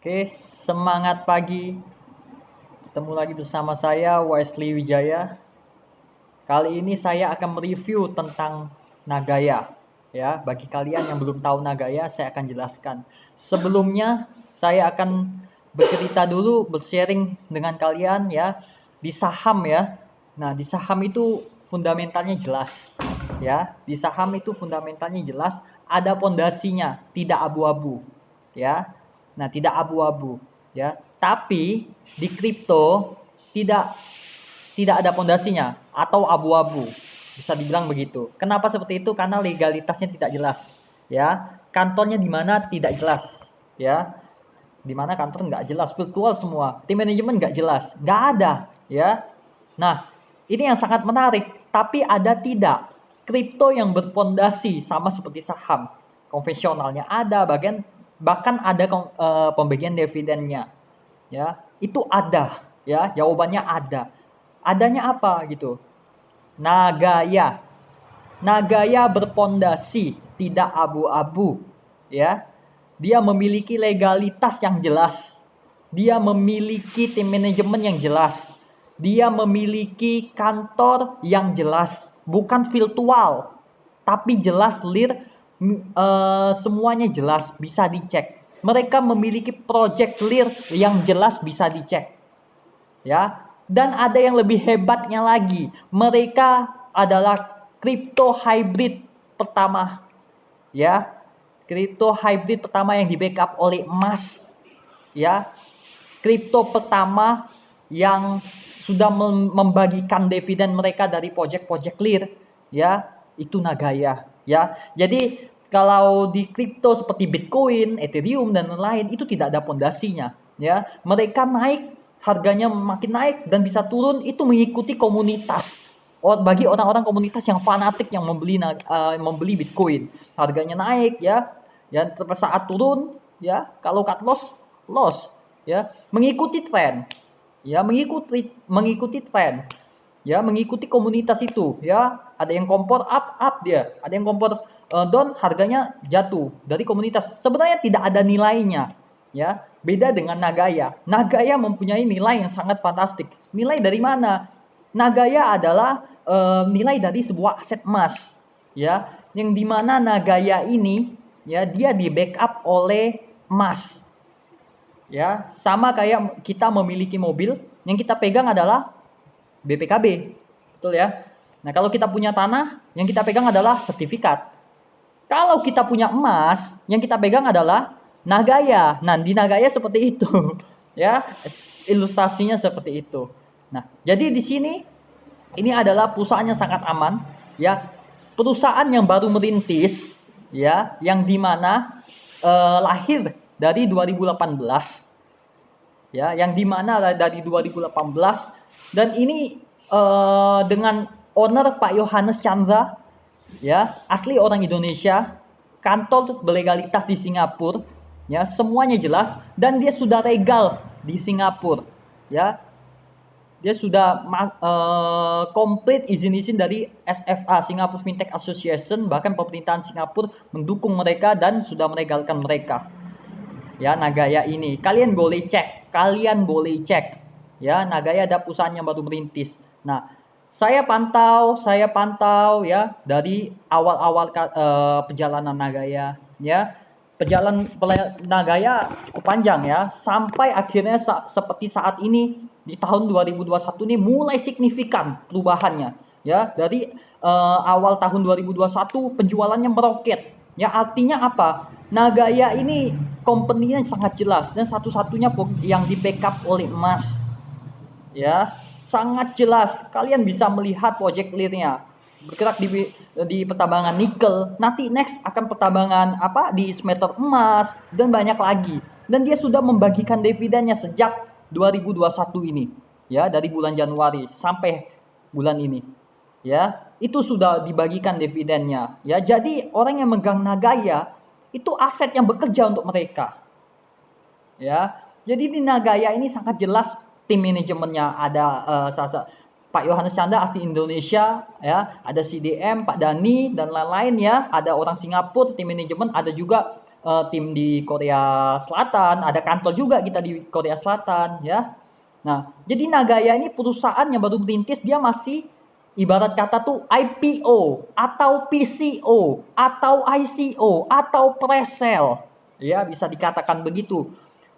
Oke, semangat pagi. Ketemu lagi bersama saya Wesley Wijaya. Kali ini saya akan mereview tentang Nagaya. Ya, bagi kalian yang belum tahu Nagaya, saya akan jelaskan. Sebelumnya, saya akan bercerita dulu, bersharing dengan kalian ya di saham ya. Nah, di saham itu fundamentalnya jelas. Ya, di saham itu fundamentalnya jelas, ada pondasinya, tidak abu-abu. Ya. Nah, tidak abu-abu ya. Tapi di kripto tidak tidak ada pondasinya atau abu-abu. Bisa dibilang begitu. Kenapa seperti itu? Karena legalitasnya tidak jelas. Ya, kantornya di mana tidak jelas. Ya, di mana kantor nggak jelas, virtual semua. Tim manajemen nggak jelas, nggak ada. Ya, nah ini yang sangat menarik. Tapi ada tidak kripto yang berpondasi sama seperti saham konvensionalnya ada bagian bahkan ada pembagian dividennya ya itu ada ya jawabannya ada adanya apa gitu Nagaya Nagaya berpondasi tidak abu-abu ya dia memiliki legalitas yang jelas dia memiliki tim manajemen yang jelas dia memiliki kantor yang jelas bukan virtual tapi jelas semuanya jelas bisa dicek mereka memiliki project clear yang jelas bisa dicek ya dan ada yang lebih hebatnya lagi mereka adalah crypto hybrid pertama ya crypto hybrid pertama yang di backup oleh emas ya kripto pertama yang sudah membagikan dividen mereka dari project-project clear ya itu Nagaya ya jadi kalau di kripto seperti Bitcoin, Ethereum dan lain-lain itu tidak ada pondasinya ya mereka naik harganya makin naik dan bisa turun itu mengikuti komunitas bagi orang-orang komunitas yang fanatik yang membeli Bitcoin harganya naik ya saat turun ya kalau cut loss ya mengikuti tren ya mengikuti tren ya mengikuti komunitas itu ya ada yang kompor up dia ada yang kompor down harganya jatuh dari komunitas sebenarnya tidak ada nilainya ya beda dengan Nagaya mempunyai nilai yang sangat fantastik nilai dari mana Nagaya adalah nilai dari sebuah aset emas ya yang dimana Nagaya ini ya dia di backup oleh emas ya sama kayak kita memiliki mobil yang kita pegang adalah BPKB betul ya nah kalau kita punya tanah yang kita pegang adalah sertifikat kalau kita punya emas yang kita pegang adalah Nagaya nah di Nagaya seperti itu ya ilustrasinya seperti itu nah jadi di sini ini adalah perusahaan yang sangat aman ya perusahaan yang baru merintis ya yang dimana lahir dari 2018 ya yang dimana dari 2018 dan ini dengan owner Pak Yohanes Chandra ya asli orang Indonesia kantor berlegalitas di Singapura ya semuanya jelas dan dia sudah legal di Singapura ya dia sudah komplit izin dari SFA Singapore Fintech Association bahkan pemerintahan Singapura mendukung mereka dan sudah melegalkan mereka ya Nagaya ini kalian boleh cek ya Nagaya ada perusahaan yang baru merintis nah saya pantau ya dari awal-awal perjalanan Nagaya ya perjalanan Nagaya cukup panjang ya sampai akhirnya seperti saat ini di tahun 2021 ini mulai signifikan perubahannya ya dari awal tahun 2021 penjualannya meroket ya artinya apa Nagaya ini company-nya sangat jelas dan satu-satunya yang di backup oleh emas ya sangat jelas kalian bisa melihat project clear-nya bergerak di pertambangan nikel nanti next akan pertambangan di smelter emas dan banyak lagi dan dia sudah membagikan dividennya sejak 2021 ini ya dari bulan Januari sampai bulan ini ya itu sudah dibagikan dividennya ya jadi orang yang megang Nagaya itu aset yang bekerja untuk mereka ya jadi di Nagaya ini sangat jelas tim manajemennya ada Pak Yohanes Chandra asli Indonesia ya ada CDM Pak Dani dan lain-lain ya ada orang Singapura tim manajemen ada juga tim di Korea Selatan, ada kantor juga kita di Korea Selatan, ya. Nah, jadi Nagaya ini perusahaan yang baru merintis, dia masih ibarat kata tuh IPO atau PCO atau ICO atau pre-sale, ya bisa dikatakan begitu.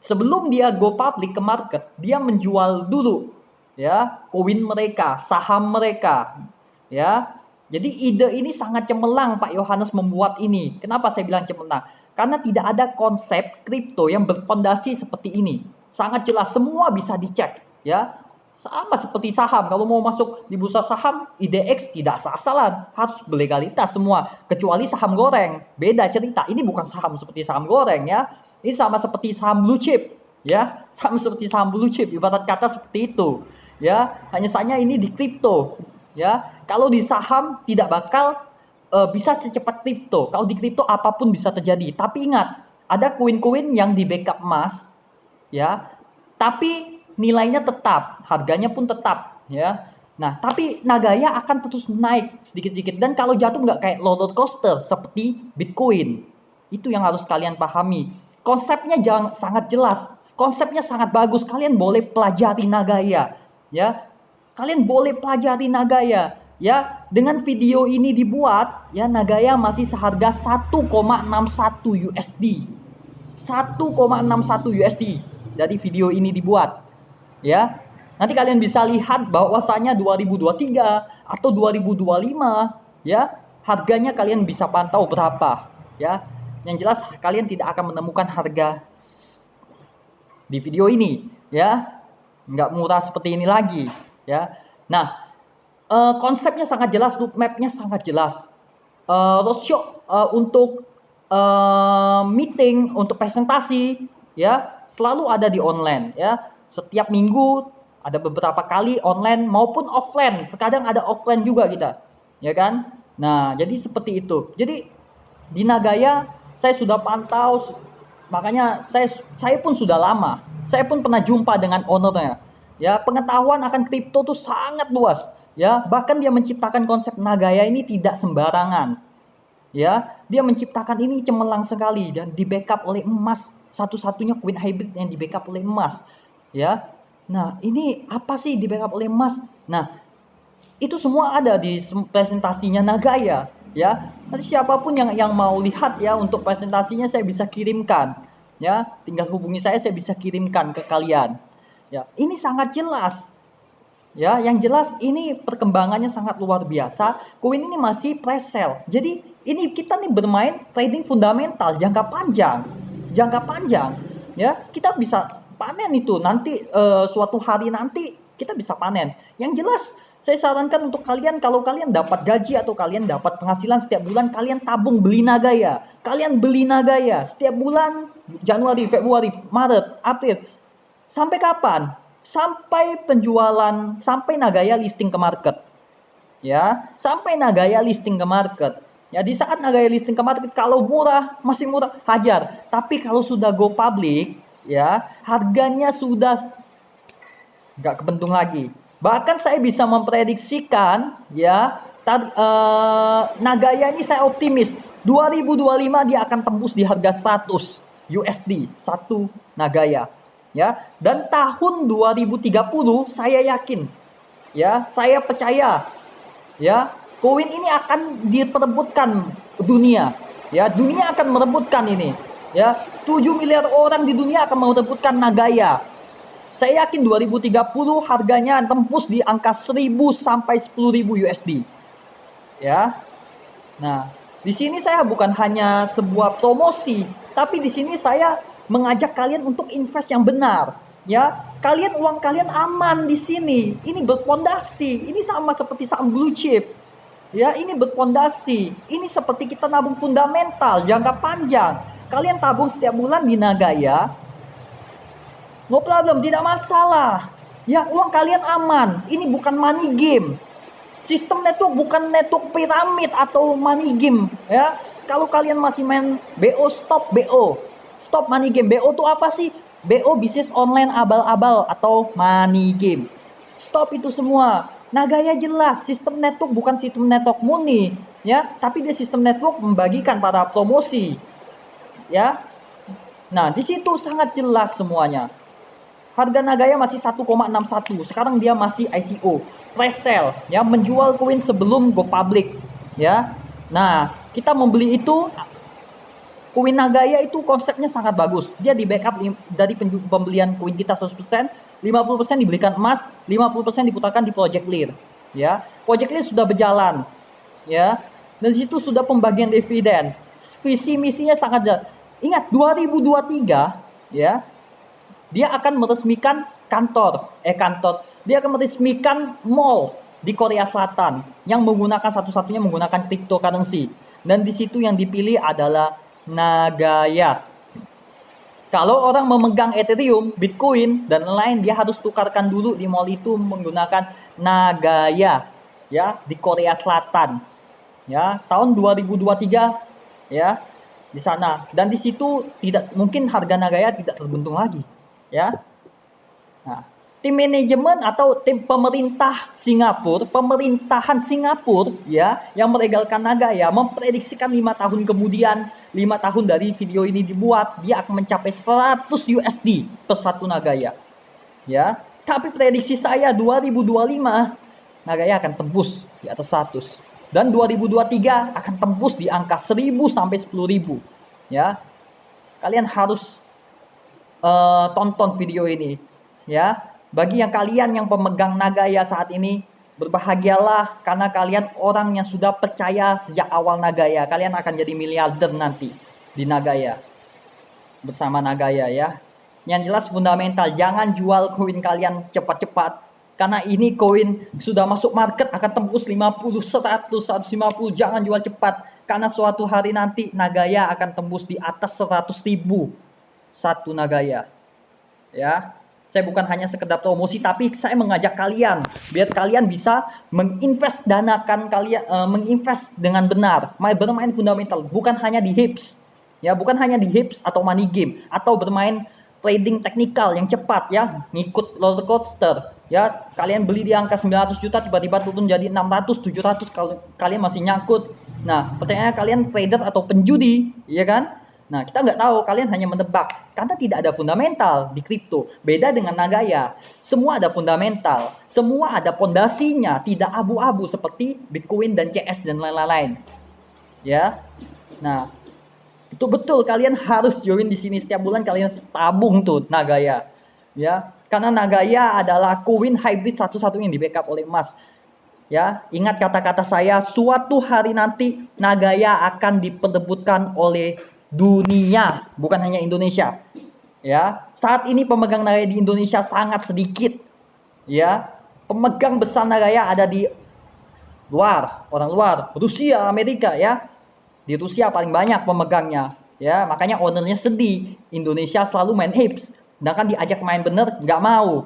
Sebelum dia go public ke market, dia menjual dulu, ya, koin mereka, saham mereka, ya. Jadi ide ini sangat cemerlang Pak Yohanes membuat ini. Kenapa saya bilang cemerlang? Karena tidak ada konsep kripto yang berfondasi seperti ini. Sangat jelas, semua bisa dicek, ya. Sama seperti saham, kalau mau masuk di bursa saham, IDX tidak asal-asalan, harus berlegalitas semua, kecuali saham goreng. Beda cerita, ini bukan saham seperti saham goreng, ya. Ini sama seperti saham blue chip, ya. Sama seperti saham blue chip, ibarat kata seperti itu, ya. Hanya saja ini di kripto, ya. Kalau di saham tidak bakal bisa secepat kripto. Kalau di kripto apapun bisa terjadi. Tapi ingat, ada koin-koin yang di backup emas, ya. Tapi nilainya tetap, harganya pun tetap, ya. Nah, tapi Nagaya akan terus naik sedikit-sedikit, dan kalau jatuh nggak kayak roller coaster seperti Bitcoin. Itu yang harus kalian pahami. Konsepnya sangat jelas, konsepnya sangat bagus. Kalian boleh pelajari Nagaya, ya. Kalian boleh pelajari Nagaya, ya. Dengan video ini dibuat, ya, Nagaya masih seharga 1,61 USD. 1,61 USD dari video ini dibuat, ya. Nanti kalian bisa lihat bahwasanya 2023 atau 2025, ya, harganya kalian bisa pantau berapa, ya. Yang jelas kalian tidak akan menemukan harga di video ini, ya. Nggak murah seperti ini lagi, ya. Nah, konsepnya sangat jelas, roadmap-nya sangat jelas. Roadshow untuk meeting, untuk presentasi, ya, selalu ada di online, ya. Setiap minggu ada beberapa kali online maupun offline. Terkadang ada offline juga kita, ya kan? Nah, jadi seperti itu. Jadi di Nagaya saya sudah pantau, makanya saya pun sudah lama. Saya pun pernah jumpa dengan ownernya. Ya, pengetahuan akan kripto tuh sangat luas. Ya, bahkan dia menciptakan konsep Nagaya ini tidak sembarangan. Ya, dia menciptakan ini cemerlang sekali dan di backup oleh emas. Satu-satunya koin hybrid yang di backup oleh emas. Ya. Nah, ini apa sih di backup oleh emas? Nah, itu semua ada di presentasinya Nagaya, ya. Nanti siapapun yang mau lihat, ya, untuk presentasinya saya bisa kirimkan, ya. Tinggal hubungi saya bisa kirimkan ke kalian. Ya, ini sangat jelas. Ya, yang jelas ini perkembangannya sangat luar biasa. Koin ini masih pre-sale. Jadi ini kita nih bermain trading fundamental jangka panjang. Jangka panjang, ya. Kita bisa panen itu nanti, suatu hari nanti kita bisa panen. Yang jelas saya sarankan untuk kalian, kalau kalian dapat gaji atau kalian dapat penghasilan setiap bulan, kalian tabung beli Nagaya. Kalian beli Nagaya setiap bulan, Januari, Februari, Maret, April. Sampai kapan? Sampai penjualan, sampai Nagaya listing ke market. Ya, sampai Nagaya listing ke market. Ya, di saat Nagaya listing ke market, kalau murah, masih murah, hajar. Tapi kalau sudah go public, ya, harganya sudah nggak kebentung lagi. Bahkan saya bisa memprediksikan, ya, Nagaya ini saya optimis 2025 dia akan tembus di harga 100 USD satu Nagaya, ya. Dan tahun 2030 saya yakin, ya, saya percaya, ya, koin ini akan diperebutkan dunia, ya. Dunia akan merebutkan ini, ya. 7 miliar orang di dunia akan merebutkan Nagaya. Saya yakin 2030 harganya tembus di angka 1.000 sampai 10.000 USD. Ya. Nah, di sini saya bukan hanya sebuah promosi, tapi di sini saya mengajak kalian untuk invest yang benar. Ya, uang kalian aman di sini. Ini berpondasi. Ini sama seperti saham blue chip. Ya, ini berpondasi. Ini seperti kita nabung fundamental jangka panjang. Kalian tabung setiap bulan di Nagaya, no problem, tidak masalah. Ya, uang kalian aman. Ini bukan money game. Sistem network bukan network piramid atau money game, ya. Kalau kalian masih main BO, stop BO. Stop money game. BO itu apa sih? BO bisnis online abal-abal atau money game. Stop itu semua. Nagaya jelas, sistem network bukan sistem network murni, ya, tapi dia sistem network membagikan para promosi. ya. Nah, di situ sangat jelas semuanya. Harga Nagaya masih 1,61. Sekarang dia masih ICO, flash sale, ya, menjual koin sebelum go public, ya. Nah, kita membeli itu koin Nagaya itu konsepnya sangat bagus. Dia di backup dari pembelian koin kita 100%, 50% dibelikan emas, 50% diputarkan di Project Lear, ya. Project Lear sudah berjalan, ya. Dan di situ sudah pembagian dividen. Visi misinya sangat jelas. Ingat 2023, ya, dia akan meresmikan dia akan meresmikan mall di Korea Selatan yang menggunakan satu-satunya menggunakan cryptocurrency, dan di situ yang dipilih adalah Nagaya. Kalau orang memegang Ethereum, Bitcoin dan lain, dia harus tukarkan dulu di mall itu menggunakan Nagaya, ya, di Korea Selatan, ya, tahun 2023, ya, di sana. Dan di situ tidak mungkin harga Nagaya tidak terbentuk lagi, ya. Nah, tim manajemen atau tim pemerintahan Singapura, ya, yang melegalkan Nagaya memprediksikan 5 tahun kemudian, 5 tahun dari video ini dibuat, dia akan mencapai 100 USD per satu Nagaya, ya. Tapi prediksi saya 2025 Nagaya akan tembus di atas 100, dan 2023 akan tembus di angka 1000 sampai 10.000, ya. Kalian harus tonton video ini, ya. Bagi kalian yang pemegang Nagaya saat ini, berbahagialah karena kalian orang yang sudah percaya sejak awal Nagaya. Kalian akan jadi miliarder nanti di Nagaya, bersama Nagaya, ya. Yang jelas fundamental, jangan jual koin kalian cepat-cepat, karena ini koin sudah masuk market akan tembus 50, 100, 150. Jangan jual cepat, karena suatu hari nanti Nagaya akan tembus di atas 100.000 satu Nagaya, ya. Saya bukan hanya sekedar promosi, tapi saya mengajak kalian biar kalian bisa menginvest menginvest dengan benar, bermain fundamental, bukan hanya di hips, ya, bukan hanya di hips atau money game atau bermain trading teknikal yang cepat, ya, ngikut roller coaster, ya. Kalian beli di angka 900 juta tiba-tiba turun jadi 600, 700, kalau kalian masih nyangkut. Nah, pertanyaannya, kalian trader atau penjudi, ya kan? Nah, kita nggak tahu, kalian hanya menebak, karena tidak ada fundamental di kripto. Beda dengan Nagaya, semua ada fundamental, semua ada pondasinya, tidak abu-abu seperti Bitcoin dan CS dan lain-lain, ya. Nah, itu betul, kalian harus join di sini setiap bulan, kalian tabung tuh Nagaya, ya. Karena Nagaya adalah koin hybrid satu-satunya yang di backup oleh emas, ya. Ingat kata-kata saya, suatu hari nanti Nagaya akan diperebutkan oleh dunia, bukan hanya Indonesia, ya. Saat ini pemegang Nagaya di Indonesia sangat sedikit, ya. Pemegang besar Nagaya ada di luar, orang luar, Rusia, Amerika, ya. Di Rusia paling banyak pemegangnya, ya. Makanya ownernya sedih, Indonesia selalu main hips, sedangkan diajak main bener nggak mau,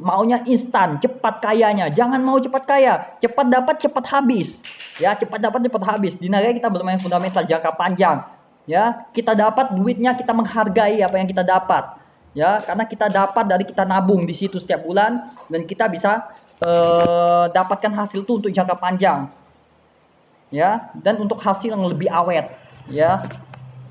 maunya instan, cepat kayanya. Jangan mau cepat kaya, cepat dapat cepat habis, ya. Cepat dapat cepat habis. Di Nagaya kita bermain fundamental jangka panjang, ya. Kita dapat duitnya, kita menghargai apa yang kita dapat, ya, karena kita dapat dari kita nabung di situ setiap bulan, dan kita bisa dapatkan hasil itu untuk jangka panjang, ya, dan untuk hasil yang lebih awet, ya.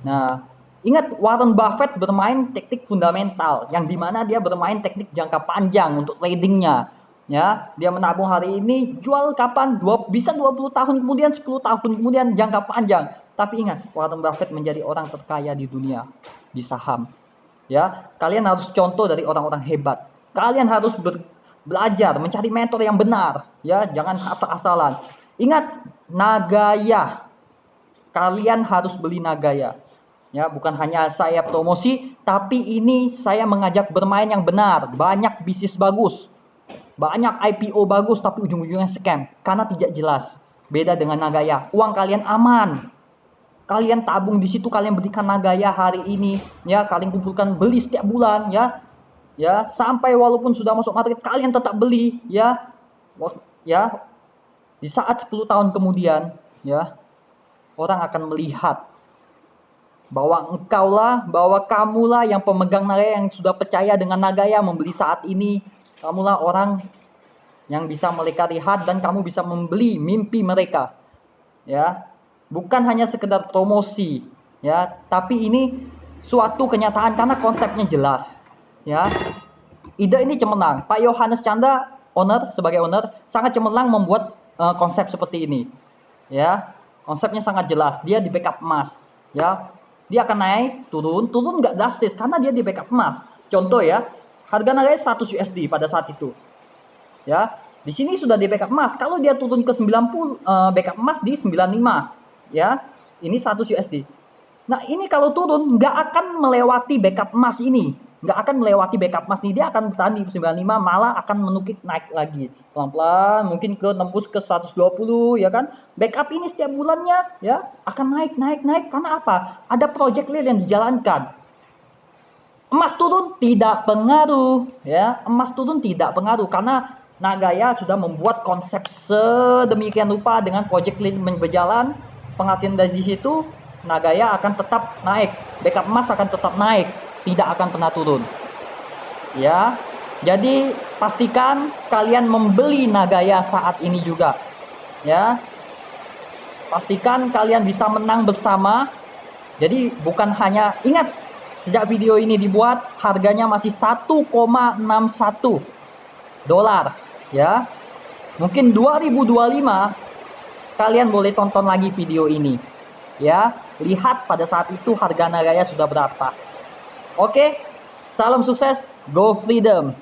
Nah, ingat Warren Buffett bermain teknik fundamental, yang dimana dia bermain teknik jangka panjang untuk tradingnya, ya. Dia menabung hari ini, jual kapan, bisa 20 tahun kemudian, 10 tahun kemudian, jangka panjang. Tapi ingat, Warren Buffett menjadi orang terkaya di dunia di saham, ya. Kalian harus contoh dari orang-orang hebat. Kalian harus belajar mencari mentor yang benar, ya. Jangan asal-asalan. Ingat, Nagaya, kalian harus beli Nagaya, ya. Bukan hanya saya promosi, tapi ini saya mengajak bermain yang benar. Banyak bisnis bagus, banyak IPO bagus, tapi ujung-ujungnya scam karena tidak jelas. Beda dengan Nagaya, uang kalian aman. Kalian tabung di situ, kalian belikan Nagaya hari ini, ya. Kalian kumpulkan, beli setiap bulan, ya. Ya, sampai walaupun sudah masuk market, kalian tetap beli, ya. Ya, di saat 10 tahun kemudian, ya, orang akan melihat bahwa kamulah yang pemegang Nagaya, yang sudah percaya dengan Nagaya, membeli saat ini. Kamulah orang yang bisa mereka lihat, dan kamu bisa membeli mimpi mereka, ya. Bukan hanya sekedar promosi, Ya, tapi ini suatu kenyataan karena konsepnya jelas. Ya, ide ini cemerlang. Pak Yohanes Chandra, sebagai owner, sangat cemerlang membuat konsep seperti ini. Ya, konsepnya sangat jelas. Dia di backup emas. Ya, dia akan naik, turun nggak drastis karena dia di backup emas. Contoh ya, harga naiknya 100 USD pada saat itu. Ya, di sini sudah di backup emas. Kalau dia turun ke 90, backup emas di 95. Ya, ini 100 USD. Nah, ini kalau turun nggak akan melewati backup emas ini. Nggak akan melewati backup emas ini. Dia akan bertahan di 95, malah akan menukik naik lagi. Pelan-pelan, mungkin nembus ke 120, ya kan. Backup ini setiap bulannya ya akan naik. Karena apa? Ada project real yang dijalankan. Emas turun tidak pengaruh, ya. Emas turun tidak pengaruh karena Nagaya sudah membuat konsep sedemikian rupa dengan project real berjalan, penghasilan dari situ Nagaya akan tetap naik, backup emas akan tetap naik, tidak akan pernah turun. Ya, jadi pastikan kalian membeli Nagaya saat ini juga. Ya, pastikan kalian bisa menang bersama. Jadi bukan hanya ingat sejak video ini dibuat harganya masih 1,61 dolar. Ya, mungkin 2025 kalian boleh tonton lagi video ini. Ya, lihat pada saat itu harga Nagaya sudah berapa. Oke, salam sukses, go freedom.